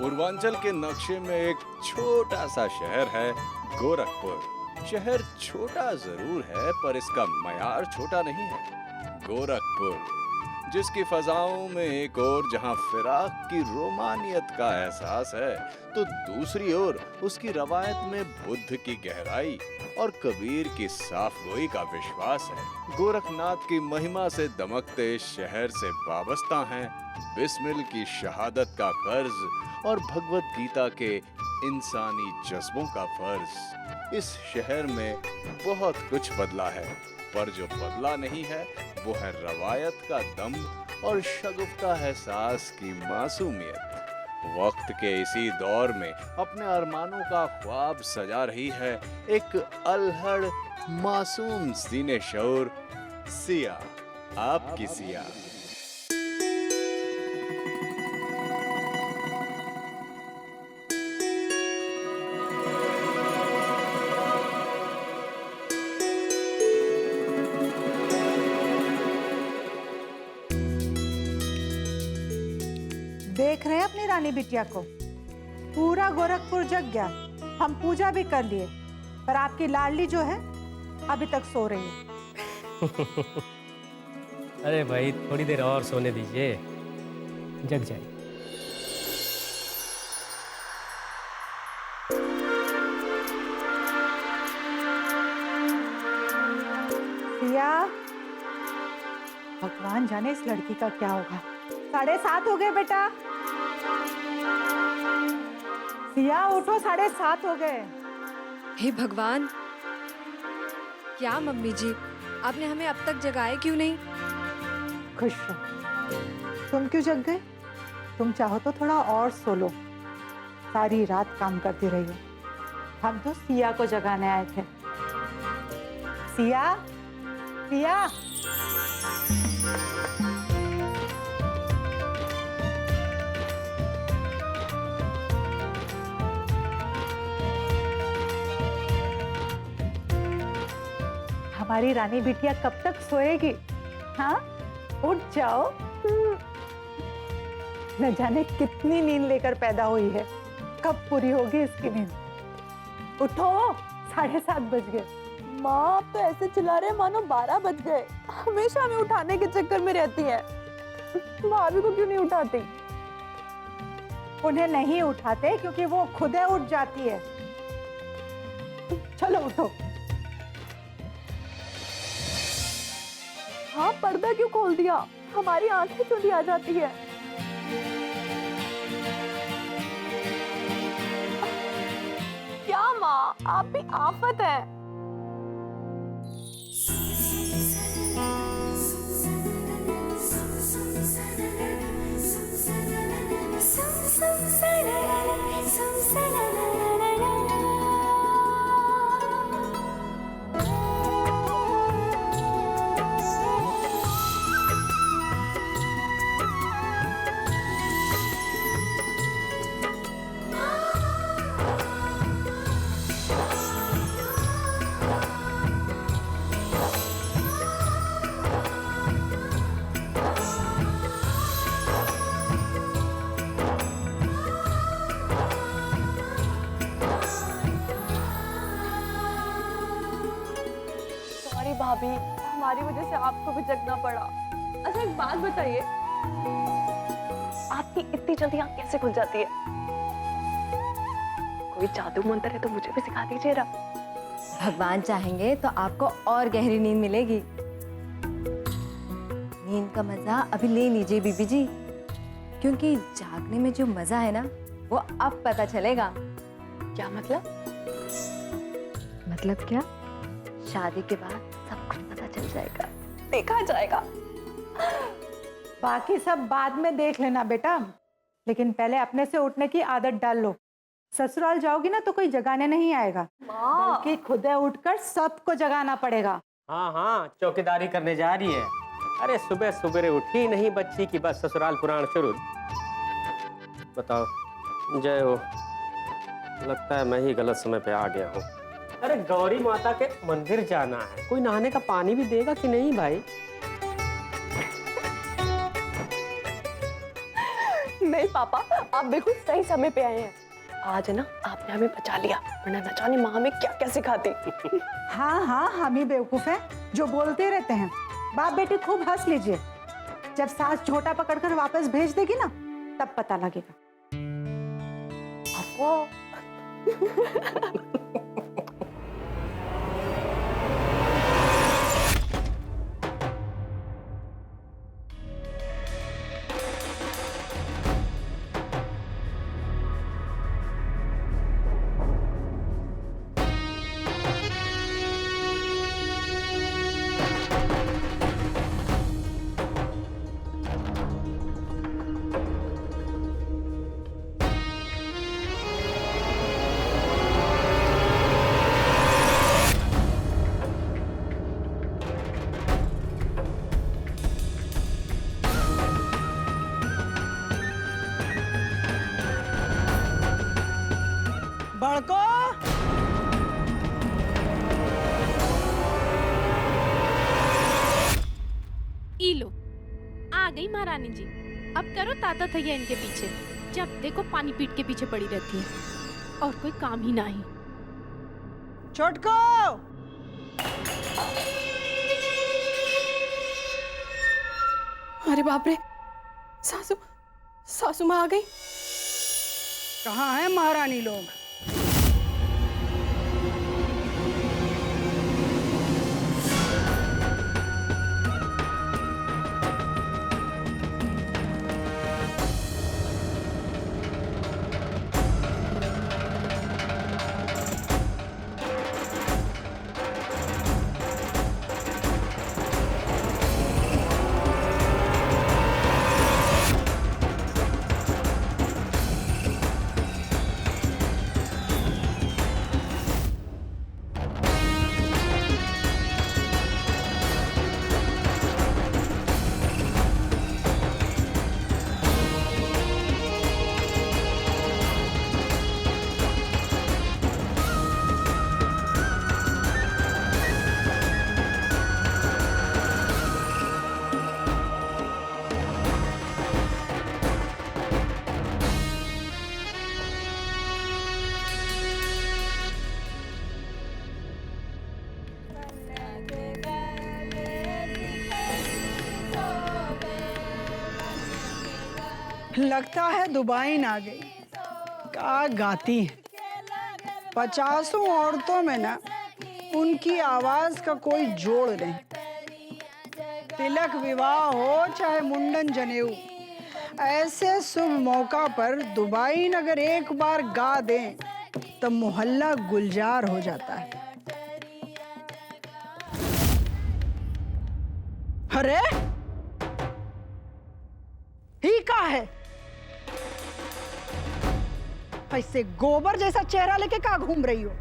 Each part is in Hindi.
पूर्वांचल के नक्शे में एक छोटा सा शहर है गोरखपुर। शहर छोटा जरूर है पर इसका मयार छोटा नहीं है। गोरखपुर जिसकी फजाओं में एक और जहां फिराक की रोमानियत का एहसास है, तो दूसरी ओर उसकी रवायत में बुद्ध की गहराई और कबीर की साफगोई का विश्वास है। गोरखनाथ की महिमा से दमकते इस शहर से वाबस्ता हैं बिस्मिल की शहादत का कर्ज और भगवत गीता के इंसानी जज्बों का फर्ज। इस शहर में बहुत कुछ बदला है, पर जो बदला नहीं है वो है रवायत का दम और शगुफ्ता एहसास की मासूमियत। वक्त के इसी दौर में अपने अरमानों का ख्वाब सजा रही है एक अल्हड़ मासूम सीने शौर सिया, आपकी सिया। देख रहे हैं अपनी रानी बिटिया को, पूरा गोरखपुर जग गया। हम पूजा भी कर लिए, पर आपकी लाडली जो है अभी तक सो रही है। अरे भाई थोड़ी देर और सोने दीजिए, जग जाए। सिया, भगवान जाने इस लड़की का क्या होगा। 7:30 हो गए बेटा। सिया उठो, 7:30 हो गए। हे भगवान, क्या मम्मी जी, आपने हमें अब तक जगाए क्यों नहीं? खुश रहो। तुम क्यों जग गए? तुम चाहो तो थोड़ा और सो लो। सारी रात काम करती रही हो। हम तो सिया को जगाने आए थे। सिया, सिया। हमारी रानी बिटिया कब तक सोएगी? हाँ, उठ जाओ। न जाने कितनी नींद लेकर पैदा हुई है, कब पूरी होगी इसकी नींद। उठो, 7:30 बज गए। माँ आप तो ऐसे चिल्ला रहे हैं मानो 12 बज गए। हमेशा हमें उठाने के चक्कर में रहती है। भाभी को क्यों नहीं उठाती? उन्हें नहीं उठाते क्योंकि वो खुद उठ जाती है। चलो उठो। हाँ, पर्दा क्यों खोल दिया? हमारी आंखें चुंधी आ जाती है। क्या माँ, आप भी आफत है। भाभी, हमारी वजह से आपको भी जगना पड़ा। अच्छा एक बात बताइए, आपकी इतनी जल्दी आँख कैसे खुल जाती है? कोई जादू मंत्र है तो मुझे भी सिखा दीजिए ना। भगवान चाहेंगे तो आपको और गहरी नींद मिलेगी। नींद का मजा अभी ले लीजिए बीबी जी, क्योंकि जागने में जो मजा है ना वो अब पता चलेगा। क्या मतलब? मतलब क्या? शादी के बाद सब कुछ पता चल जाएगा, देखा जाएगा। बाकी सब बाद में देख लेना बेटा, लेकिन पहले अपने से उठने की आदत डाल लो। ससुराल जाओगी ना तो कोई जगाने नहीं आएगा, बल्कि खुद उठकर सबको जगाना पड़ेगा। हाँ हाँ, चौकीदारी करने जा रही है। अरे सुबह सुबह उठी नहीं बच्ची की बस ससुराल पुराण शुरू। बताओ, जय हो। लगता है मैं ही गलत समय पे आ गया हूँ। अरे गौरी माता के मंदिर जाना है, कोई नहाने का पानी भी देगा कि नहीं भाई? नहीं पापा, आप बिल्कुल सही समय पे आए हैं। आज ना आपने हमें बचा लिया, वरना न जाने माँ हमें क्या क्या सिखाती। हाँ हाँ, हम ही बेवकूफ हैं जो बोलते रहते हैं। बाप बेटी खूब हंस लीजिए, जब सास झोटा पकड़कर वापस भेज देगी ना तब पता लगेगा। आपको बड़को ई लो, आ गई महारानी जी। अब करो ताता थैया इनके पीछे, जब देखो पानी पीट के पीछे पड़ी रहती है और कोई काम ही नहीं। छोटको, अरे बाप रे, सासू सासू माँ आ गई। कहाँ है महारानी लोग? लगता है दुबाइन आ गई। क्या गाती है। 50 औरतों में ना उनकी आवाज का कोई जोड़ नहीं। तिलक विवाह हो चाहे मुंडन जनेऊ, ऐसे शुभ मौका पर दुबाइन अगर एक बार गा दें तो मोहल्ला गुलजार हो जाता है। अरे ही का है, ऐसे गोबर जैसा चेहरा लेके कहाँ घूम रही हो?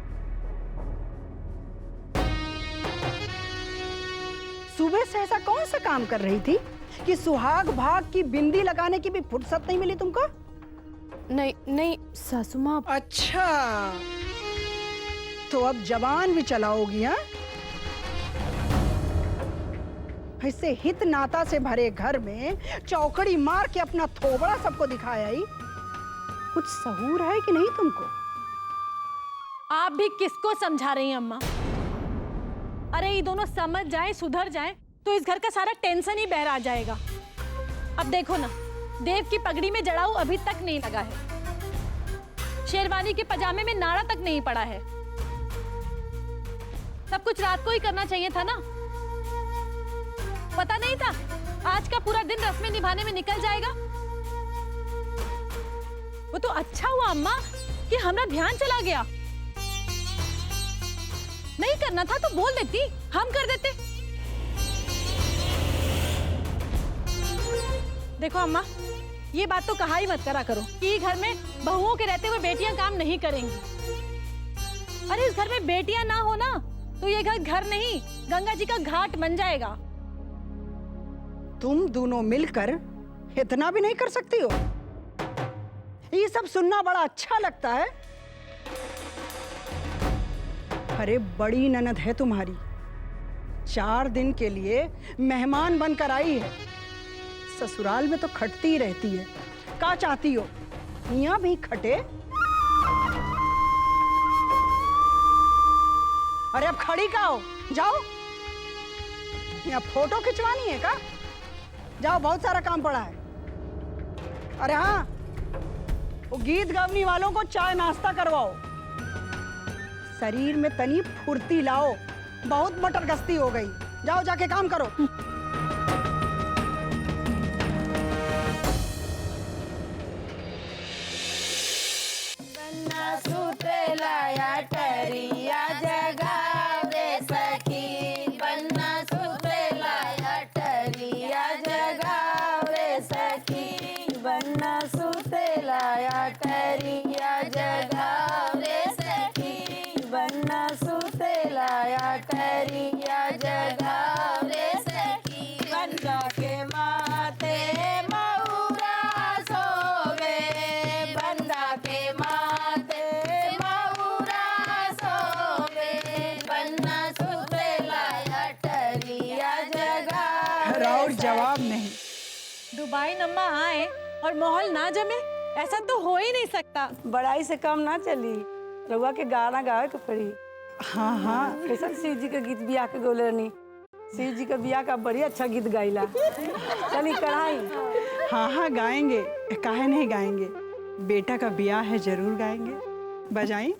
सुबह से ऐसा कौन सा काम कर रही थी कि सुहाग भाग की बिंदी लगाने की भी फुर्सत नहीं मिली तुमको? नहीं नहीं सासू माँ। अच्छा, तो अब जबान भी चलाओगी? हाँ, ऐसे हित नाता से भरे घर में चौकड़ी मार के अपना थोबड़ा सबको दिखाया ही। कुछ सहूर है कि नहीं तुमको? आप भी किसको समझा रही हैं अम्मा? अरे ये दोनों समझ जाएं, सुधर जाएं तो इस घर का सारा टेंशन ही बहर आ जाएगा। अब देखो ना, देव की पगड़ी में जड़ाऊ अभी तक नहीं लगा है, शेरवानी के पजामे में नाड़ा तक नहीं पड़ा है। सब कुछ रात को ही करना चाहिए था ना। पता नहीं था आज का पूरा दिन रस्में निभाने में निकल जाएगा। वो तो अच्छा हुआ अम्मा कि हमारा ध्यान चला गया। नहीं करना था तो बोल देती, हम कर देते। देखो अम्मा, ये बात तो कहा ही मत करा करो कि घर में बहुओं के रहते हुए बेटियां काम नहीं करेंगी। अरे इस घर में बेटियां ना हो ना तो ये घर घर नहीं, गंगा जी का घाट बन जाएगा। तुम दोनों मिलकर इतना भी नहीं कर सकती हो? ये सब सुनना बड़ा अच्छा लगता है। अरे बड़ी ननद है तुम्हारी, 4 दिन के लिए मेहमान बनकर आई है। ससुराल में तो खटती ही रहती है, का चाहती हो? यहाँ भी खटे। अरे अब खड़ी का हो, जाओ। यहाँ फोटो खिंचवानी है का? जाओ, बहुत सारा काम पड़ा है। अरे हाँ, वो गीत गावनी वालों को चाय नाश्ता करवाओ। शरीर में तनी फुर्ती लाओ, बहुत मटर गश्ती हो गई। जाओ जाके काम करो। और जवाब नहीं। दुबई अम्मा आए और माहौल ना जमे, ऐसा तो हो ही नहीं सकता। बड़ाई से काम ना चली, रउआ के गाना गावे के पड़ी। हाँ हाँ, कैसन शिव जी के गीत बियाह के गोले रहनी। शिव जी का बियाह का बड़ी अच्छा गीत गाइला। चली कढ़ाई। हाँ हाँ गाएंगे, काहे नहीं गाएंगे। बेटा का ब्याह है, जरूर गाएंगे। बजाएं?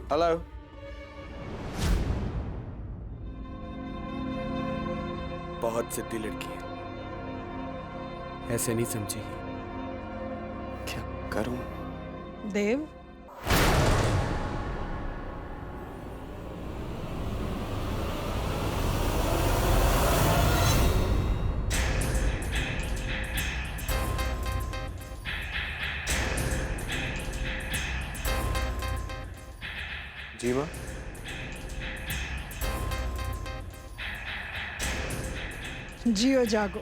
हेलो। बहुत जिद्दी लड़की है, ऐसे नहीं समझेगी। क्या करूं? देव, जी माँ। जियो जागो।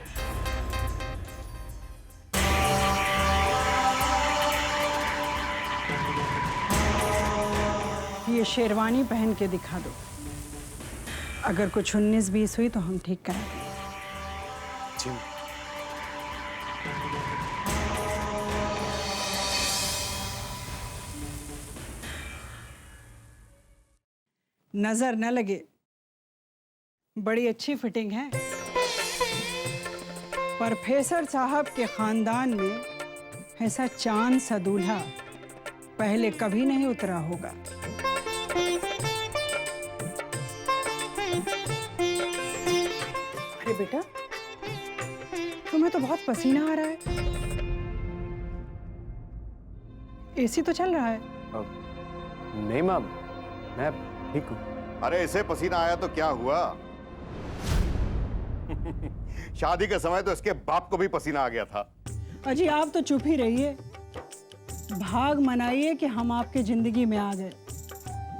ये शेरवानी पहन के दिखा दो। अगर कुछ 19-20 हुई तो हम ठीक करा देंगे। जी माँ। नजर न लगे, बड़ी अच्छी फिटिंग है। प्रोफेसर साहब के खानदान में ऐसा चांद सा दूल्हा पहले कभी नहीं उतरा होगा। अरे बेटा, तुम्हें तो बहुत पसीना आ रहा है। एसी तो चल रहा है। नहीं माँ, मैं ठीक हूँ। अरे इसे पसीना आया तो क्या हुआ? शादी के समय तो इसके बाप को भी पसीना आ गया था। अजी आप तो चुप ही रहिए। भाग मनाइए कि हम आपके जिंदगी में आ गए,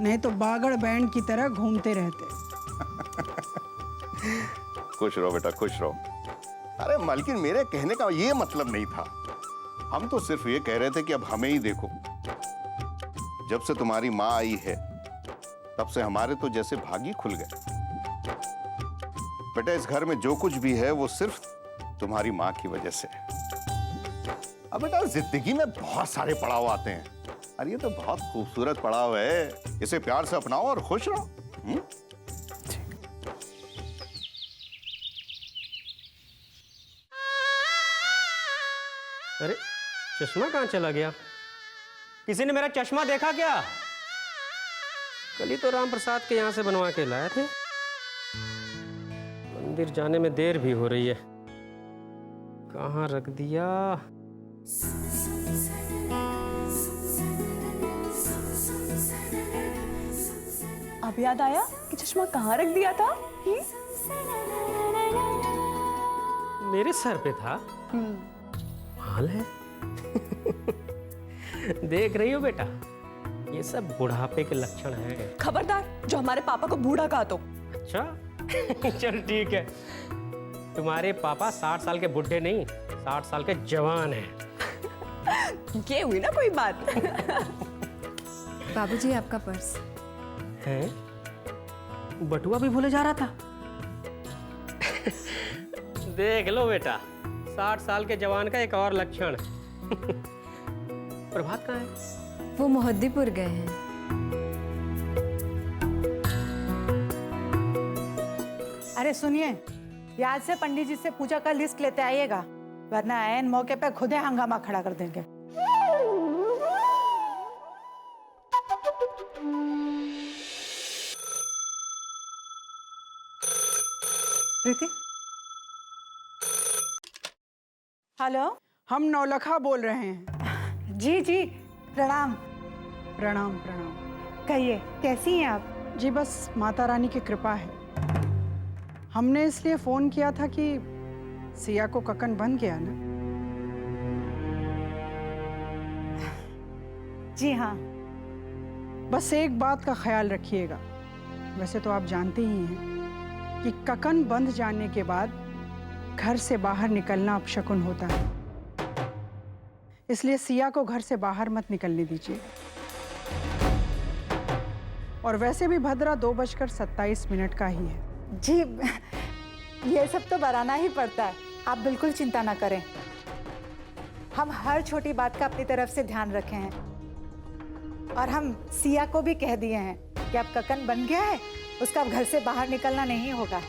नहीं तो बागड़ बैंड की तरह घूमते रहते। खुश रहो बेटा, खुश रहो। अरे मालकिन, मेरे कहने का ये मतलब नहीं था। हम तो सिर्फ ये कह रहे थे कि अब हमें ही देखो। जब से तुम्हारी माँ आई है तब से हमारे तो जैसे भाग ही खुल गए। बेटा, इस घर में जो कुछ भी है वो सिर्फ तुम्हारी माँ की वजह से है। अब बेटा, जिंदगी में बहुत सारे पड़ाव आते हैं और ये तो बहुत खूबसूरत पड़ाव है। इसे प्यार से अपनाओ और खुश रहो। अरे चश्मा कहाँ चला गया? किसी ने मेरा चश्मा देखा क्या? कल ही तो राम प्रसाद के यहाँ से बनवा के लाए थे। मंदिर जाने में देर भी हो रही है। कहाँ रख दिया? अब याद आया कि चश्मा कहाँ रख दिया था? मेरे सर पे था। हाल है। देख रही हो बेटा, ये सब बुढ़ापे के लक्षण हैं। खबरदार, जो हमारे पापा को बूढ़ा कहा तो। अच्छा। चल ठीक है, तुम्हारे पापा 60 साल के बुढ़े नहीं, 60 साल के जवान हैं। ये हुई ना कोई बात। बाबूजी आपका पर्स। है? बटुआ भी भूले जा रहा था। देख लो बेटा, 60 साल के जवान का एक और लक्षण। प्रभात कहाँ है? वो मोहद्दीपुर गए हैं। अरे सुनिए, याद से पंडित जी से पूजा का लिस्ट लेते आइएगा, वरना ऐन मौके पे खुदे हंगामा खड़ा कर देंगे। प्रीति। हेलो। हम नौलखा बोल रहे हैं। जी जी, प्रणाम। प्रणाम प्रणाम। कहिए, कैसी हैं आप? जी बस माता रानी की कृपा है। हमने इसलिए फोन किया था कि सिया को ककन बन गया ना। जी हाँ। बस एक बात का ख्याल रखिएगा, वैसे तो आप जानते ही हैं कि ककन बंध जाने के बाद घर से बाहर निकलना अपशकुन होता है, इसलिए सिया को घर से बाहर मत निकलने दीजिए। और वैसे भी भद्रा 2:27 का ही है। जी, ये सब तो बनाना ही पड़ता है, आप बिल्कुल चिंता ना करें। हम हर छोटी बात का अपनी तरफ से ध्यान रखे हैं, और हम सिया को भी कह दिए हैं कि अब ककन बन गया है, उसका अब घर से बाहर निकलना नहीं होगा।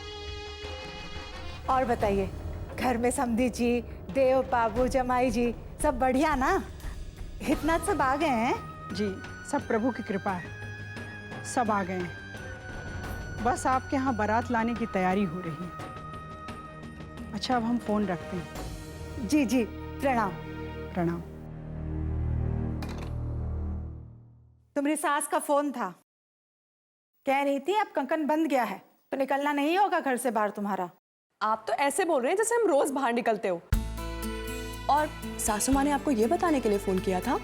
और बताइए, घर में समधी जी, देव बाबू, जमाई जी सब बढ़िया ना? इतना सब आ गए हैं? जी, सब प्रभु की कृपा है, सब आ गए हैं। बस आपके यहाँ बारात लाने की तैयारी हो रही है। अच्छा, अब हम फोन रखते हैं। जी जी, प्रणाम। प्रणाम। तुम्हारी सास का फोन था, कह रही थी अब कंकन बंद गया है तो निकलना नहीं होगा घर से बाहर तुम्हारा। आप तो ऐसे बोल रहे हैं जैसे हम रोज बाहर निकलते हो। और सासू माँ ने आपको ये बताने के लिए फोन किया था?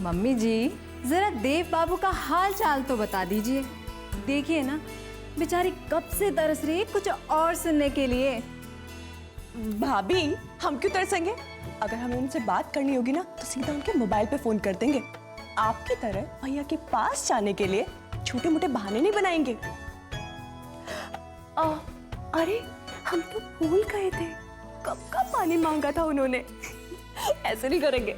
मम्मी जी, जरा देव बाबू का हाल चाल तो बता दीजिए। देखिए ना, बेचारी कब से तरस रही है कुछ और सुनने के लिए। भाभी, हम क्यों तरसेंगे? अगर हमें उनसे बात करनी होगी ना तो सीधा उनके मोबाइल पे फोन कर देंगे। आपकी तरह भैया के पास जाने के लिए छोटे मोटे बहाने नहीं बनाएंगे। अरे, हम तो भूल गए थे, कब का पानी मांगा था उन्होंने। ऐसे नहीं करेंगे।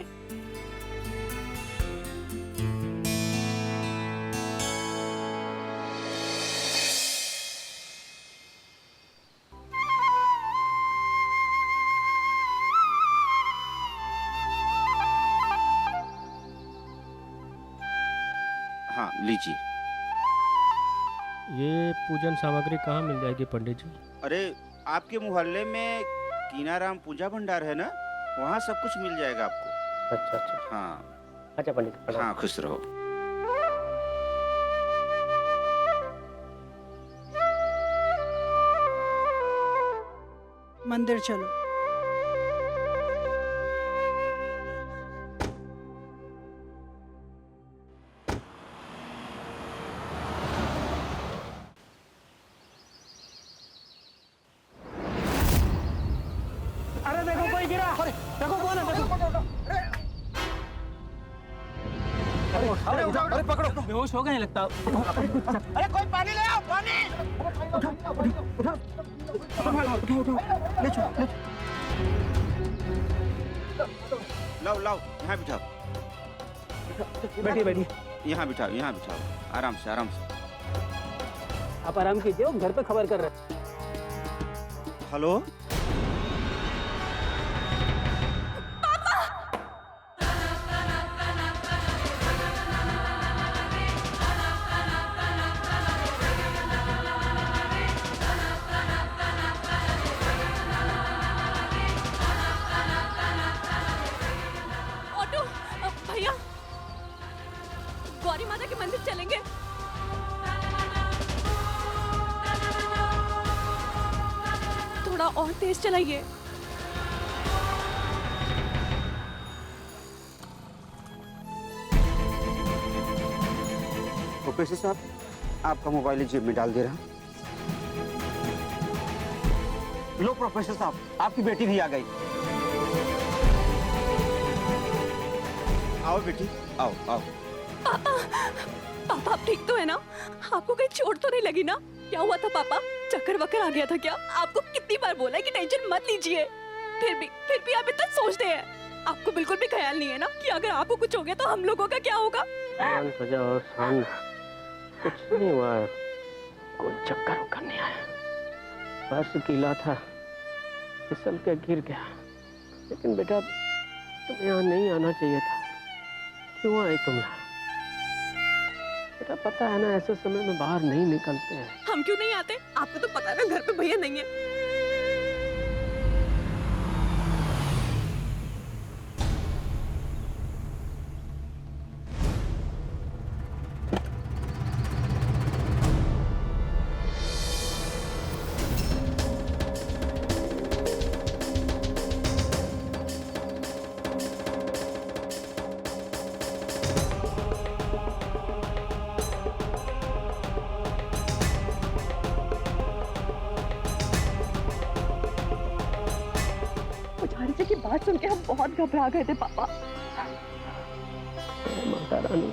हाँ, लीजिए। ये पूजन सामग्री कहाँ मिल जाएगी पंडित जी? अरे, आपके मोहल्ले में कीनाराम पूजा भंडार है ना, वहाँ सब कुछ मिल जाएगा आपको। अच्छा अच्छा। हाँ। अच्छा पंडित। हाँ, खुश रहो। मंदिर चलो। अरे देखो कोई गिरा। अरे देखो कौन है, देखो। अरे उठाओ, अरे पकड़ो, बेहोश हो गए लगता। अरे कोई पानी ले आओ, पानी। ले चलो। लाओ लाओ, यहाँ बिठाओ। बैठिए बैठिए। यहाँ बिठाओ, यहाँ बिठाओ, आराम से आराम से। आप आराम कीजिए, हम घर पे खबर कर रहे हैं। हेलो, थोड़ा और तेज चलाइए। प्रोफेसर साहब, आपका मोबाइल जेब में डाल दे रहा। लो प्रोफेसर साहब, आपकी बेटी भी आ गई। आओ बेटी, आओ आओ। पापा, पापा आप ठीक तो है ना? आपको कहीं चोट तो नहीं लगी ना? क्या हुआ था पापा? चक्कर वक्कर आ गया था क्या? आपको कितनी बार बोला है कि टेंशन मत लीजिए, फिर भी आप इतना सोचते हैं। आपको बिल्कुल भी ख्याल नहीं है ना कि अगर आपको कुछ हो गया तो हम लोगों का क्या होगा? शांत हो जाओ, शांत। कुछ नहीं हुआ, कोई चक्कर वक्कर नहीं आया। फर्श गीला था, फिसल के गिर गया। लेकिन बेटा तुम्हें यहाँ नहीं आना चाहिए था। क्यों आए तुम यहाँ? बेटा पता है ना, ऐसे समय में बाहर नहीं निकलते हैं। हम क्यों नहीं आते? आपको तो पता है ना घर पे भैया नहीं है। पुजारी जी की बात सुन के हम बहुत घबरा गए थे पापा। माता रानी